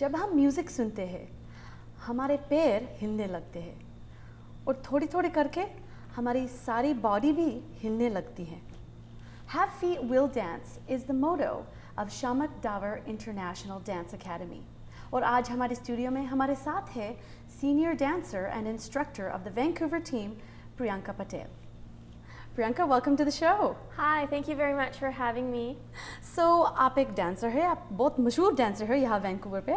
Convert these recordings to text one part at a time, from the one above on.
जब हम म्यूज़िक सुनते हैं हमारे पैर हिलने लगते हैं और थोड़ी थोड़ी करके हमारी सारी बॉडी भी हिलने लगती है. Have feet will dance is the motto of Shamak Davar International Dance Academy. और आज हमारे स्टूडियो में हमारे साथ है senior dancer and instructor of the Vancouver team, Priyanka Patel. Priyanka, welcome to the show. Hi, thank you very much for having me. So, आप एक dancer है, आप बहुत मशहूर dancer है यहाँ वैंकूवर पे.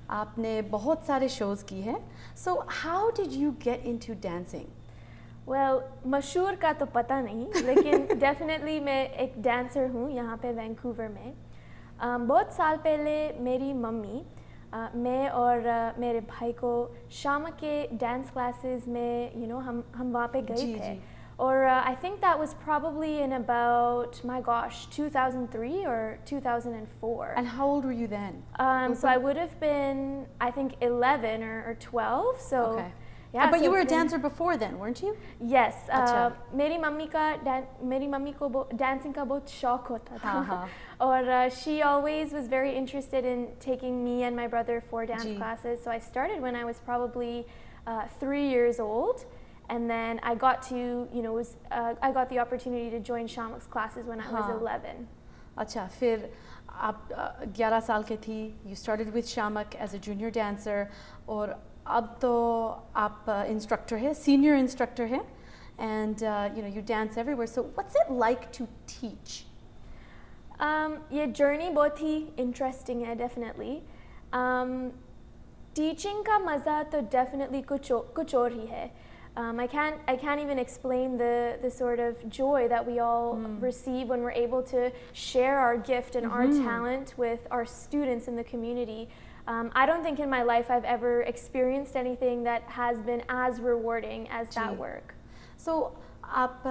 आपने बहुत सारे shows की हैं. So, how did you get into dancing? Well, मशहूर का तो पता नहीं, लेकिन definitely मैं एक dancer हूँ यहाँ पे वैंकूवर में. बहुत साल पहले मेरी मम्मी मैं और मेरे भाई को शाम के dance classes में हम वहाँ पे गए थे. Or I think that was probably in about, my gosh, 2003 or 2004. And how old were you then? So I would have been, I think, 11 or 12. So, okay. Yeah. But you were a dancer before then, weren't you? Yes. मेरी mummy को dancing का बहुत शौक होता था. और she always was very interested in taking me and my brother for dance classes. So I started when I was probably 3 years old. And then I got to, I got the opportunity to join Shamak's classes when I was 11. अच्छा, फिर आप 11 साल के थी. You started with Shamak as a junior dancer. और अब तो आप instructor है, senior instructor है. And you dance everywhere. So what's it like to teach? ये journey बहुत ही interesting है, definitely. Teaching का मज़ा तो definitely कुछ और ही है. I can't even explain the sort of joy that we all receive when we're able to share our gift and our talent with our students in the community. I don't think in my life I've ever experienced anything that has been as rewarding as that work. So आप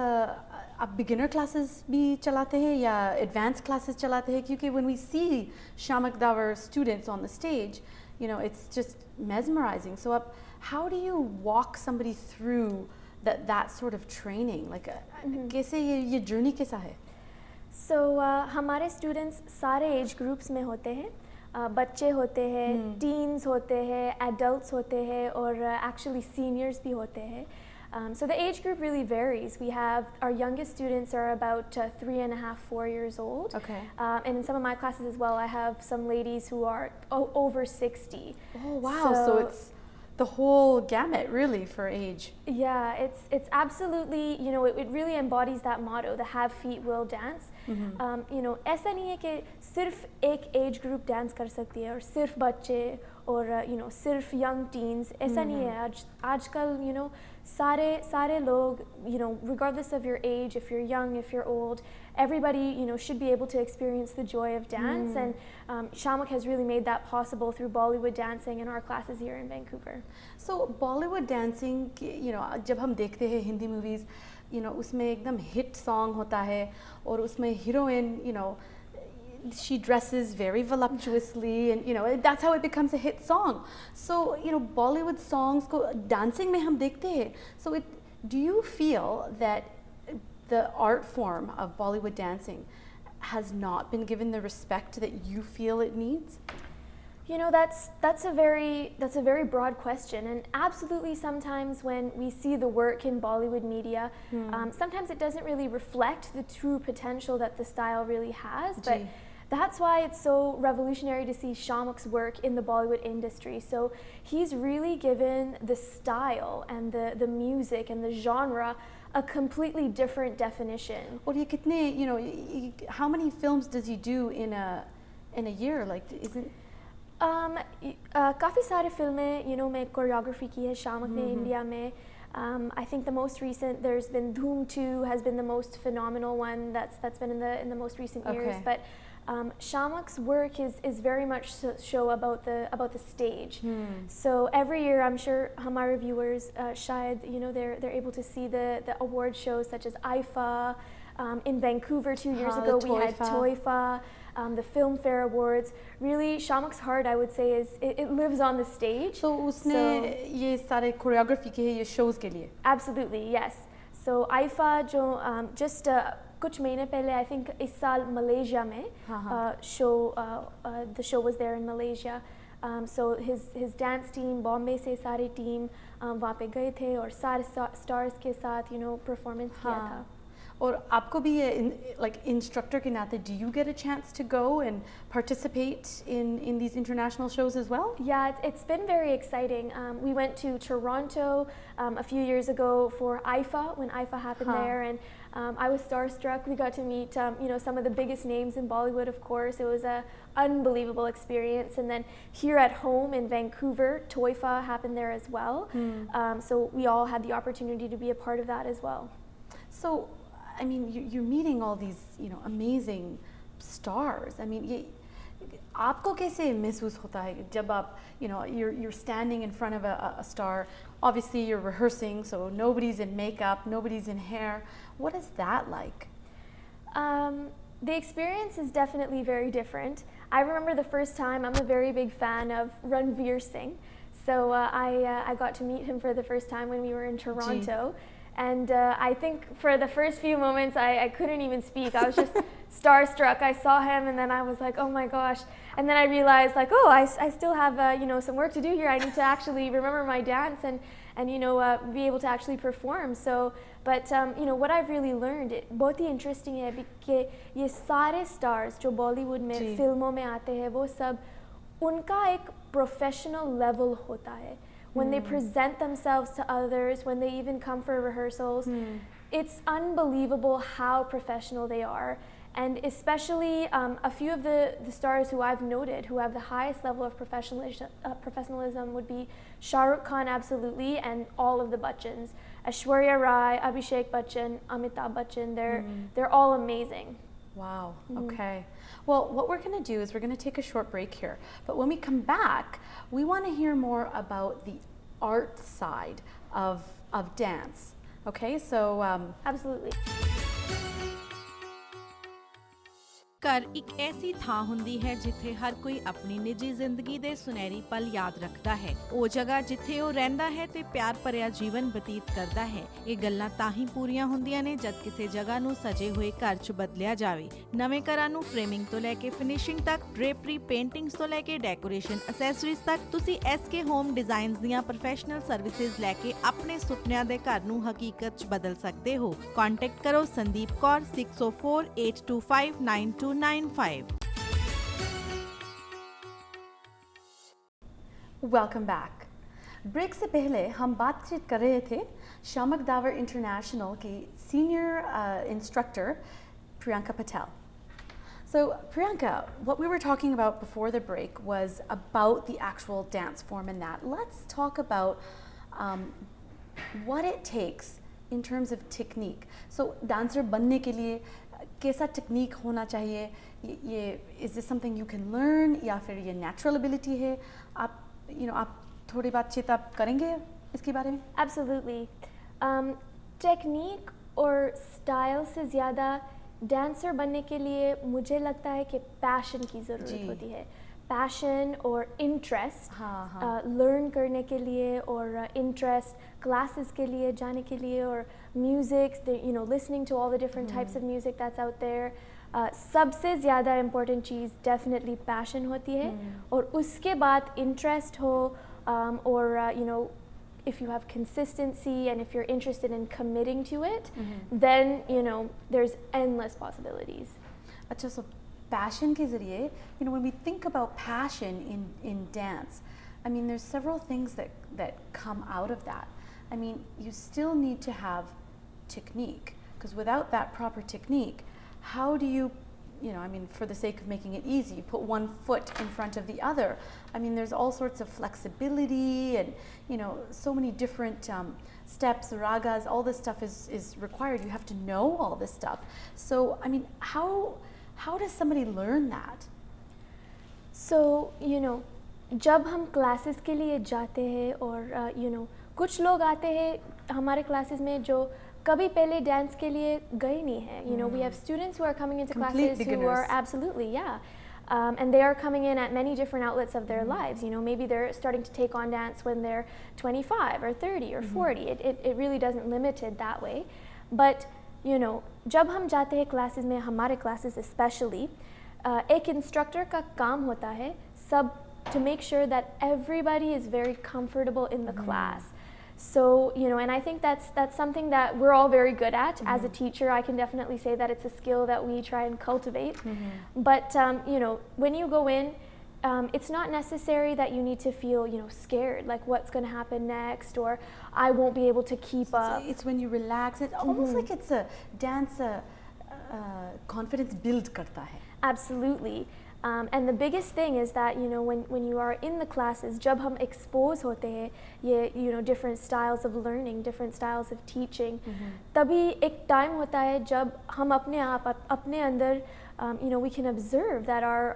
beginner classes भी चलाते हैं या advanced classes चलाते हैं? क्योंकि when we see Shamak Davar students on the stage, it's just mesmerizing. So how do you walk somebody through that sort of training? Like, कैसे ये journey कैसा है? So हमारे students सारे age groups में होते हैं. बच्चे होते हैं, teens होते हैं, adults होते हैं, और actually seniors भी होते हैं. So the age group really varies. We have our youngest students are about 3.5, 4 years old. Okay. And in some of my classes as well, I have some ladies who are over 60. Oh wow! So it's the whole gamut, really, for age. Yeah, it's absolutely, it really embodies that motto, the have feet will dance. ऐसा नहीं है कि सिर्फ एक age group dance कर सकती है और सिर्फ बच्चे और सिर्फ young teens. ऐसा नहीं है. आजकल सारे लोग, regardless of your age, if you're young, if you're old, everybody should be able to experience the joy of dance. And Shamak has really made that possible through Bollywood dancing in our classes here in Vancouver. So Bollywood dancing, जब हम देखते हैं Hindi movies, उसमें एकदम hit song होता है और उसमें heroine, she dresses very voluptuously, and that's how it becomes a hit song. So Bollywood songs को dancing में हम देखते हैं. So do you feel that the art form of Bollywood dancing has not been given the respect that you feel it needs? That's a very broad question, and absolutely sometimes when we see the work in Bollywood media, sometimes it doesn't really reflect the true potential that the style really has. But that's why it's so revolutionary to see Shamak's work in the Bollywood industry. So he's really given the style and the music and the genre a completely different definition. और ये कितने, how many films does he do in a year? Like, isn't काफ़ी सारे फिल्में में choreography की है शामक ने इंडिया में. I think the most recent, there's been Dhoom 2 has been the most phenomenal one that's been in the most recent years. But Shamak's work is very much show about the stage. So every year, I'm sure हमारे viewers शायद they're able to see the award shows such as IFA. In Vancouver 2 years ago, we had TOIFA. The Filmfare Awards. Really, Shamak's heart, I would say, is it lives on the stage. So उसने ये सारे choreography किए ये shows के लिए. Absolutely, yes. So IFA जो just कुछ महीने पहले, I think इस साल Malaysia में the show was there in Malaysia. So his dance team, Bombay से सारी team वहाँ पे गए थे और सारे stars के साथ performance किया था. और आपको भी like instructor के नाते, do you get a chance to go and participate in these international shows as well? Yeah, it's been very exciting. We went to Toronto a few years ago for IFA, when IFA happened there, and I was starstruck. We got to meet some of the biggest names in Bollywood, of course. It was an unbelievable experience. And then here at home in Vancouver, Toifa happened there as well. So we all had the opportunity to be a part of that as well. So, I mean, you're meeting all these, amazing stars. I mean, आपको कैसे महसूस होता है जब आप, you're standing in front of a star. Obviously, you're rehearsing, so nobody's in makeup, nobody's in hair. What is that like? The experience is definitely very different. I remember the first time, I'm a very big fan of Ranveer Singh. So I got to meet him for the first time when we were in Toronto. And I think for the first few moments, I couldn't even speak. I was just starstruck. I saw him, and then I was like, oh my gosh. And then I realized, like, oh, I still have some work to do here. I need to actually remember my dance and be able to actually perform. So, but what I've really learned, बहुत ही interesting है कि ये सारे stars जो Bollywood में फिल्मों में आते हैं, वो सब उनका एक professional level होता है. When they present themselves to others, when they even come for rehearsals, it's unbelievable how professional they are. And especially a few of the stars who I've noted who have the highest level of professionalism would be Shah Rukh Khan, absolutely, and all of the Bachchans. Aishwarya Rai, Abhishek Bachchan, Amitabh Bachchan, they're all amazing. Wow, okay. Well, what we're going to do is we're going to take a short break here. But when we come back, we want to hear more about the art side of dance. Okay, so... Absolutely. ਘਰ ਇੱਕ ਐਸੀ ਥਾਂ ਹੁੰਦੀ ਹੈ ਜਿੱਥੇ ਹਰ ਕੋਈ ਆਪਣੀ ਨਿੱਜੀ ਜ਼ਿੰਦਗੀ ਦੇ ਸੁਨਹਿਰੀ ਪਲ ਯਾਦ ਰੱਖਦਾ ਹੈ। ਉਹ ਜਗ੍ਹਾ ਜਿੱਥੇ ਉਹ ਰਹਿੰਦਾ ਹੈ ਤੇ ਪਿਆਰ ਭਰਿਆ ਜੀਵਨ ਬਤੀਤ ਕਰਦਾ ਹੈ। ਇਹ ਗੱਲਾਂ ਤਾਂ ਹੀ ਪੂਰੀਆਂ ਹੁੰਦੀਆਂ ਨੇ ਜਦ ਕਿਸੇ ਜਗ੍ਹਾ ਨੂੰ ਸਜੇ ਹੋਏ ਘਰ 'ਚ ਬਦਲਿਆ ਜਾਵੇ। ਨਵੇਂ ਘਰਾਂ ਨੂੰ ਫਰੇਮਿੰਗ ਤੋਂ ਲੈ ਕੇ ਫਿਨਿਸ਼ਿੰਗ ਤੱਕ, ਡ੍ਰੇਪਰੀ, ਪੇਂਟਿੰਗਸ ਤੋਂ ਲੈ ਕੇ ਡੈਕੋਰੇਸ਼ਨ, ਅਸੈਸਰੀਜ਼ ਤੱਕ ਤੁਸੀਂ SK ਹੋਮ ਡਿਜ਼ਾਈਨਸ ਦੀਆਂ ਪ੍ਰੋਫੈਸ਼ਨਲ ਸਰਵਿਸਿਜ਼ ਲੈ ਕੇ ਆਪਣੇ ਸੁਪਨਿਆਂ ਦੇ ਘਰ ਨੂੰ ਹਕੀਕਤ 'ਚ ਬਦਲ ਸਕਦੇ ਹੋ। ਕੰਟੈਕਟ ਕਰੋ Sandeep Kaur 6048259295। Welcome back. Break से पहले हम बातचीत कर रहे थे शामक दावर इंटरनेशनल की senior instructor Priyanka Patel. So Priyanka, what we were talking about before the break was about the actual dance form and that. Let's talk about what it takes in terms of technique. So dancer बनने के लिए कैसा technique होना चाहिए? ये is this something you can learn या फिर ये natural ability है? आप थोड़ी बातचीत आप करेंगे इसके बारे में? Absolutely. टेक्निक और स्टाइल से ज़्यादा डांसर बनने के लिए मुझे लगता है कि पैशन की ज़रूरत होती है. पैशन और इंटरेस्ट लर्न करने के लिए और इंटरेस्ट क्लासेस के लिए जाने के लिए और music, listening to all the different types of music that's out there. सबसे ज़्यादा इम्पोर्टेंट चीज़ डेफिनेटली पैशन होती है और उसके बाद इंटरेस्ट हो और if you have consistency and if you're interested in committing to it, then there's endless possibilities. अच्छा, so passion के ज़रिए, when we think about passion in dance, I mean, there's several things that come out of that. I mean, you still need to have technique, because without that proper technique, how do you, for the sake of making it easy, you put one foot in front of the other. I mean, there's all sorts of flexibility and, so many different steps, ragas, all this stuff is required. You have to know all this stuff. So, I mean, how does somebody learn that? So, जब हम classes के लिए जाते हैं और कुछ लोग आते हैं हमारे क्लासेस में जो कभी पहले डांस के लिए गए नहीं हैं. We have students who are coming into classes who are absolutely, and they are coming in at many different outlets of their lives. Maybe they're starting to take on dance when they're 25 or 30 or 40. It really doesn't limit it that way. But, जब हम जाते हैं classes में, हमारे classes especially, एक instructor का काम होता है सब to make sure that everybody is very comfortable in the class. So, you know, and I think that's something that we're all very good at. As a teacher, I can definitely say that it's a skill that we try and cultivate. But, you know, when you go in, it's not necessary that you need to feel, you know, scared, like what's going to happen next, or I won't be able to keep up. It's when you relax. It's almost like it's a dance, confidence build karta hai. Absolutely. And the biggest thing is that, you know, when you are in the classes, जब हम expose होते हैं ये, you know, different styles of learning, different styles of teaching, तभी एक time होता है जब हम अपने आप अपने अंदर, you know, we can observe that our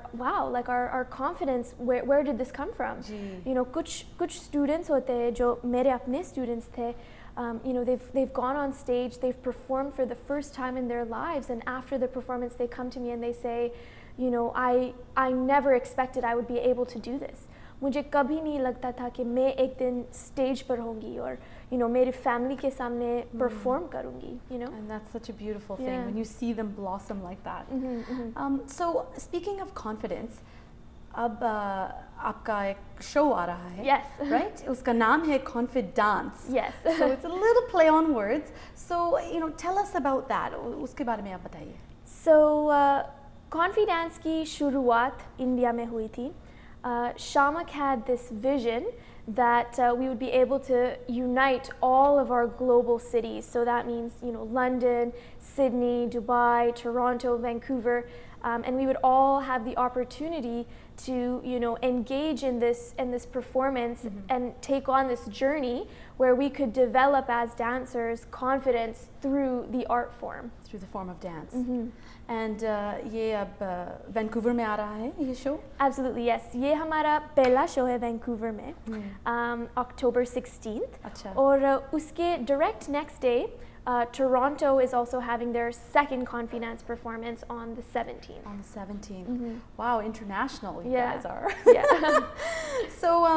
confidence, where did this come from? You know, कुछ students होते हैं जो मेरे अपने students थे, you know, they've gone on stage, they've performed for the first time in their lives, and after the performance they come to me and they say, you know, I never expected I would be able to do this. मुझे कभी नहीं लगता था कि मैं एक दिन stage पर होंगी और, you know, मेरी family के सामने perform करूँगी, you know. And that's such a beautiful thing when you see them blossom like that. So speaking of confidence, अब आपका एक show आ रहा है. Yes. Right? उसका नाम है Confidence. Yes. So it's a little play on words. So, you know, tell us about that. उसके बारे में आप बताइए. So, Confidence की शुरुआत इंडिया में हुई थी. Shamak had this vision that we would be able to unite all of our global cities. So that means, you know, London, Sydney, Dubai, Toronto, Vancouver, and we would all have the opportunity to, you know, engage in this performance and take on this journey where we could develop as dancers confidence through the art form. Through the form of dance. And ये अब Vancouver में आ रहा है ये show? Absolutely, yes. ये हमारा पहला show है वैंकूवर में, October 16th. अच्छा. और उसके direct next day, Toronto is also having their second Confidence performance on the 17th. On the 17th. Wow, international you Yeah. guys are. Yeah. So,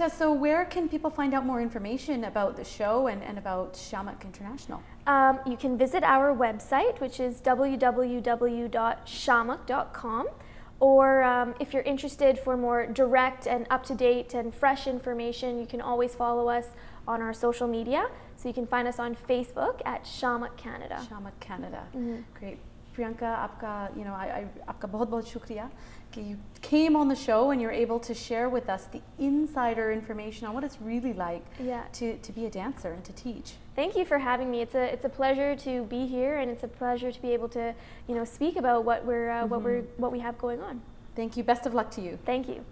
so where can people find out more information about the show and about Shamak International? You can visit our website, which is www.shamak.com. Or if you're interested for more direct and up-to-date and fresh information, you can always follow us on our social media. So you can find us on Facebook at Shamak Canada. Shamak Canada. Great. Priyanka, आपका, you know, आपका बहुत शुक्रिया कि you came on the show and you're able to share with us the insider information on what it's really like to be a dancer and to teach. Thank you for having me. It's a pleasure to be here, and it's a pleasure to be able to, you know, speak about what we have going on. Thank you. Best of luck to you. Thank you.